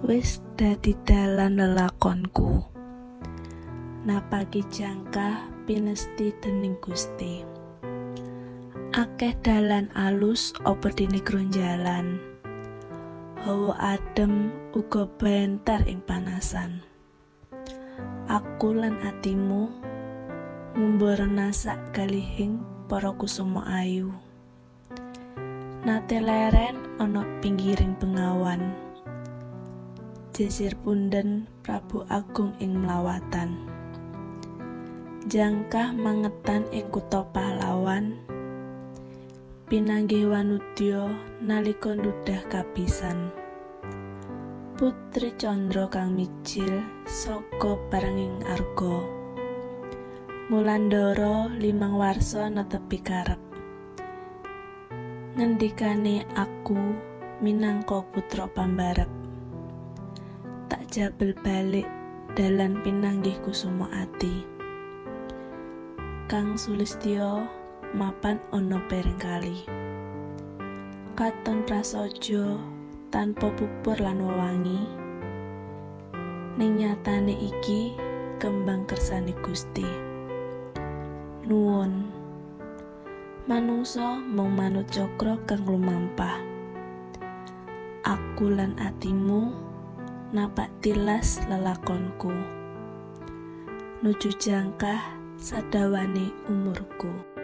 Wis dadi dalan lelakonku, napaki jangkah pinesti dening Gusti. Akeh dalan alus apa dene gronjalan, hawa adem uga bentar ing panasan. Aku lan atimu ngumbar nasak galihing para kusuma ayu. Nate leren ana pinggiring bengawan, jesir punden Prabu Agung ing mlawatan. Jangkah mangetan ing kutha pahlawan, pinanggih wanudya nalika ndudah kapisan. Putri Candra kang mijil saka barenging arga, ngulandara limang warsa netepi karep. Ngendikane aku minangka putra pambarep, tak jabel balik dalan pinanggih kusuma ati. Kang Sulistya mapan ana pereng kali, katon prasaja tanpa pupur lan wewangi. Ning nyatane iki kembang kersane Gusti. Nuwun, manungsa mung manut cakra kang lumampah. Aku lan atimu napak tilas lelakonku, nuju jangkah sadawane umurku.